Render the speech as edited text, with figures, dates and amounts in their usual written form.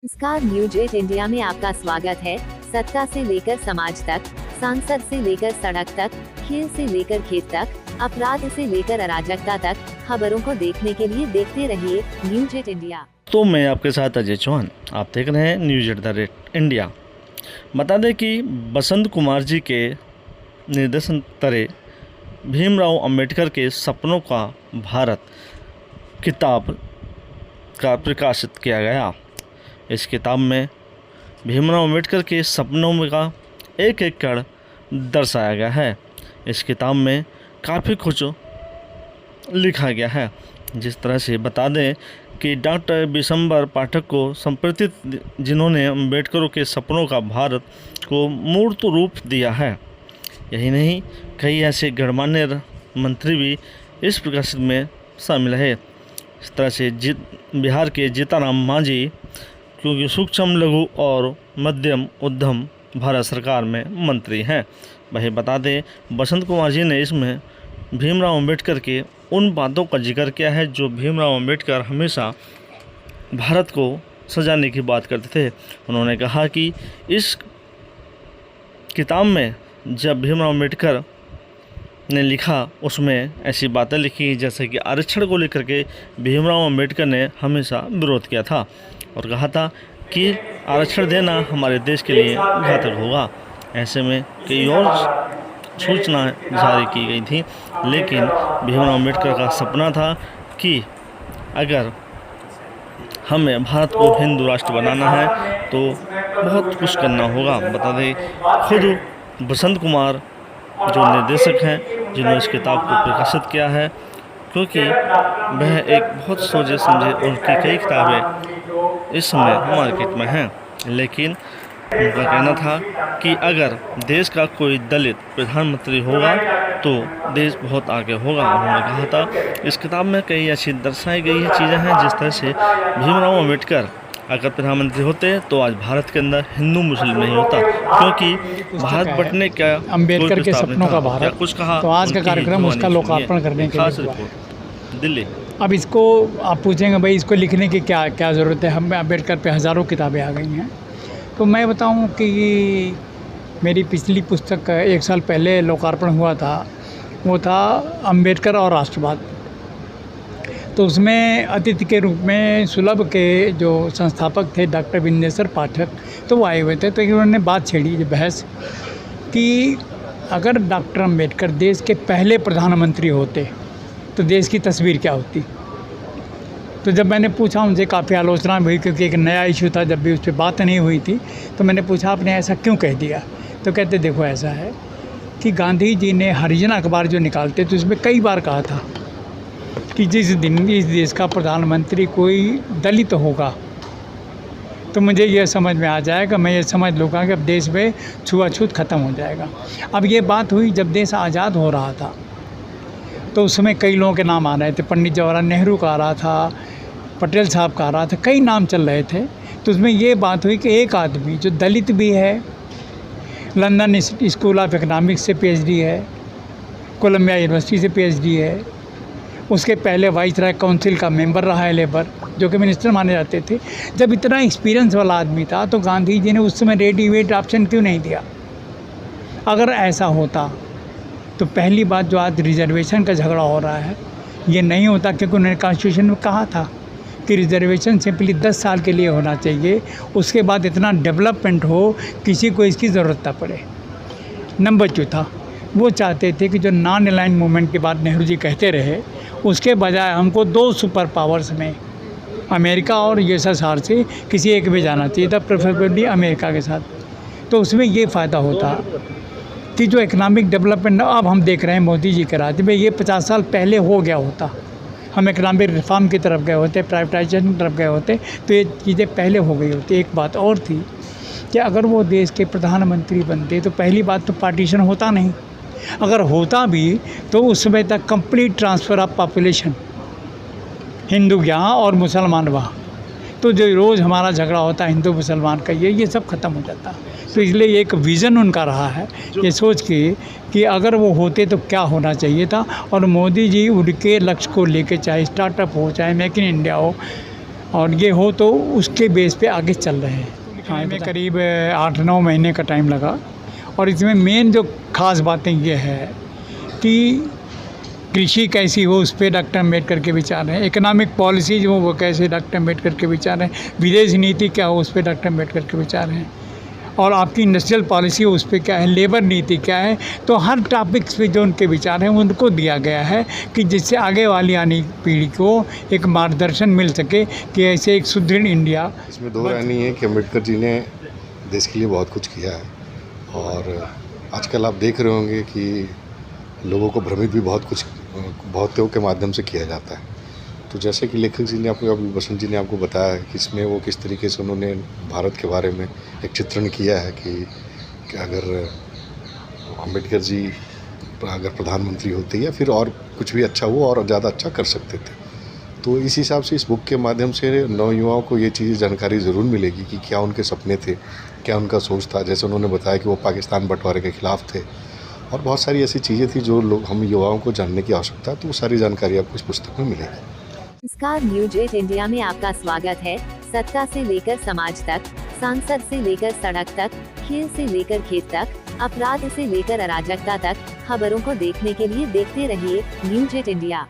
नमस्कार, news 8 India में आपका स्वागत है। सत्ता से लेकर समाज तक, सांसद से लेकर सड़क तक, खेल से लेकर खेत तक, अपराध से लेकर अराजकता तक, खबरों को देखने के लिए देखते रहिए न्यूज 8 इंडिया। तो मैं आपके साथ अजय चौहान, आप देख रहे हैं न्यूज 8 इंडिया। बता दें कि बसंत कुमार जी के निर्देशन तले भीमराव अंबेडकर के सपनों का भारत किताब का प्रकाशित किया गया। इस किताब में भीमराव अंबेडकर के सपनों का एक एक कण दर्शाया गया है। इस किताब में काफ़ी कुछ लिखा गया है। जिस तरह से बता दें कि डॉक्टर बिशंबर पाठक को संप्रतित जिन्होंने अंबेडकर के सपनों का भारत को मूर्त रूप दिया है। यही नहीं, कई ऐसे गणमान्य मंत्री भी इस प्रकाशित में शामिल है। इस तरह से बिहार के जीताराम मांझी, क्योंकि सूक्ष्म लघु और मध्यम उद्यम भारत सरकार में मंत्री हैं। वही बता दें, बसंत कुमार जी ने इसमें भीमराव अंबेडकर के उन बातों का जिक्र किया है जो भीमराव अंबेडकर हमेशा भारत को सजाने की बात करते थे। उन्होंने कहा कि इस किताब में जब भीमराव अंबेडकर ने लिखा, उसमें ऐसी बातें लिखी जैसे कि आरक्षण को लेकर के भीमराव अंबेडकर ने हमेशा विरोध किया था और कहा था कि आरक्षण देना हमारे देश के लिए घातक होगा। ऐसे में कई और सूचनाएं जारी की गई थी, लेकिन भीमराव अंबेडकर का सपना था कि अगर हमें भारत को हिंदू राष्ट्र बनाना है तो बहुत कुछ करना होगा। बता दें, खुद बसंत कुमार जो निर्देशक हैं, जिन्होंने इस किताब को प्रकाशित किया है, क्योंकि वह एक बहुत सोचे समझे, उनकी कई किताबें इस समय मार्केट में हैं, लेकिन उनका कहना था कि अगर देश का कोई दलित प्रधानमंत्री होगा तो देश बहुत आगे होगा। उन्होंने कहा था, इस किताब में कई ऐसी दर्शाई गई चीज़ें हैं जिस तरह से भीमराव अंबेडकर अगर प्रधानमंत्री होते तो आज भारत के अंदर हिंदू मुस्लिम नहीं होता, क्योंकि भारत बंटने का अंबेडकर के सपनों का भारत कुछ कहा। तो आज का कार्यक्रम उसका लोकार्पण करने के लिए हुआ। दिल्ली। अब इसको आप पूछेंगे भाई इसको लिखने की क्या क्या ज़रूरत है, हम अंबेडकर पे हज़ारों किताबें आ गई हैं। तो मैं बताऊं कि मेरी पिछली पुस्तक 1 साल पहले लोकार्पण हुआ था, वो था अंबेडकर और राष्ट्रवाद। तो उसमें अतिथि के रूप में सुलभ के जो संस्थापक थे डॉक्टर बिंदेश्वर पाठक, तो वो आए हुए थे। तो उन्होंने बात छेड़ी, बहस कि अगर डॉक्टर अंबेडकर देश के पहले प्रधानमंत्री होते तो देश की तस्वीर क्या होती। तो जब मैंने पूछा, उनसे काफ़ी आलोचना हुई, क्योंकि एक नया इशू था, जब भी उस पर बात नहीं हुई थी। तो मैंने पूछा, आपने ऐसा क्यों कह दिया? तो कहते, देखो ऐसा है कि गांधी जी ने हरिजन अखबार जो निकालते तो उसमें कई बार कहा था कि जिस दिन इस देश का प्रधानमंत्री कोई दलित होगा तो मुझे यह समझ में आ जाएगा, मैं ये समझ लूँगा कि अब देश में छुआछूत ख़त्म हो जाएगा। अब ये बात हुई जब देश आज़ाद हो रहा था, तो उसमें कई लोगों के नाम आ रहे थे। पंडित जवाहरलाल नेहरू का आ रहा था, पटेल साहब का आ रहा था, कई नाम चल रहे थे। तो उसमें ये बात हुई कि एक आदमी जो दलित भी है, लंदन स्कूल ऑफ इकोनॉमिक्स से PhD है, कोलंबिया यूनिवर्सिटी से PhD है, उसके पहले वाइसराय काउंसिल का मेंबर रहा है लेबर, जो कि मिनिस्टर माने जाते थे। जब इतना एक्सपीरियंस वाला आदमी था तो गांधी जी ने उस समय रेडीमेड ऑप्शन क्यों नहीं दिया? अगर ऐसा होता तो पहली बात, जो आज रिजर्वेशन का झगड़ा हो रहा है, ये नहीं होता, क्योंकि उन्होंने कॉन्स्टिट्यूशन में कहा था कि रिजर्वेशन सिंपली 10 साल के लिए होना चाहिए, उसके बाद इतना डेवलपमेंट हो किसी को इसकी ज़रूरत ना पड़े। नंबर 2 था, वो चाहते थे कि जो नॉन अलाइन मूवमेंट की बात नेहरू जी कहते रहे, उसके बजाय हमको 2 सुपर पावर्स में, अमेरिका और USSR से किसी एक में जाना चाहिए था, प्रेफरेबली अमेरिका के साथ। तो उसमें ये फ़ायदा होता कि जो इकनॉमिक डेवलपमेंट अब हम देख रहे हैं मोदी जी के राज्य में, ये 50 साल पहले हो गया होता। हम इकनॉमिक रिफॉर्म की तरफ गए होते, प्राइवेटाइजेशन की तरफ गए होते, तो ये चीज़ें पहले हो गई होती। एक बात और थी कि अगर वो देश के प्रधानमंत्री बनते तो पहली बात तो पार्टीशन होता नहीं, अगर होता भी तो उस समय तक complete transfer of population, Hindu यहाँ और मुसलमान वहाँ, तो जो रोज़ हमारा झगड़ा होता है हिंदू मुसलमान का, ये सब ख़त्म हो जाता। तो इसलिए एक विज़न उनका रहा है, ये सोच के कि अगर वो होते तो क्या होना चाहिए था। और मोदी जी उनके लक्ष्य को लेके, चाहे स्टार्टअप हो, चाहे मेक इन इंडिया हो, और ये हो तो उसके बेस पे आगे चल रहे हैं। हाँ, में करीब 8-9 महीने का टाइम लगा और इसमें मेन जो ख़ास बातें ये है कि कृषि कैसी हो उस पर डॉक्टर अम्बेडकर के विचार हैं, इकोनॉमिक पॉलिसी जो वो कैसे डॉक्टर अम्बेडकर के विचार हैं, विदेश नीति क्या हो उस पर डॉक्टर अम्बेडकर के विचार हैं, और आपकी इंडस्ट्रियल पॉलिसी उस पर क्या है, लेबर नीति क्या है। तो हर टॉपिक्स पे जो उनके विचार हैं उनको दिया गया है कि जिससे आगे वाली आने पीढ़ी को एक मार्गदर्शन मिल सके कि ऐसे एक सुदृढ़ इंडिया। इसमें दो राय नहीं है कि अम्बेडकर जी ने देश के लिए बहुत कुछ किया है और आजकल आप देख रहे होंगे कि लोगों को भ्रमित भी बहुतों के माध्यम से किया जाता है। तो जैसे कि लेखक जी ने आपको, अभी बसंत जी ने आपको बताया है कि इसमें वो किस तरीके से उन्होंने भारत के बारे में एक चित्रण किया है कि अगर अम्बेडकर जी अगर प्रधानमंत्री होते या फिर और कुछ भी अच्छा हुआ और ज़्यादा अच्छा कर सकते थे। तो इस हिसाब से इस बुक के माध्यम से नौयुवाओं को ये चीज़ जानकारी ज़रूर मिलेगी कि क्या उनके सपने थे, क्या उनका सोच था। जैसे उन्होंने बताया कि वो पाकिस्तान बंटवारे के ख़िलाफ़ थे और बहुत सारी ऐसी चीज़ें थी जो लोग हम युवाओं को जानने की आवश्यकता है। तो वो सारी जानकारी आपको इस पुस्तक में मिलेगी। नमस्कार, न्यूज 8 इंडिया में आपका स्वागत है। सत्ता से लेकर समाज तक, सांसद से लेकर सड़क तक, खेल से लेकर खेत तक, अपराध से लेकर अराजकता तक, खबरों को देखने के लिए देखते रहिए न्यूज 8 इंडिया।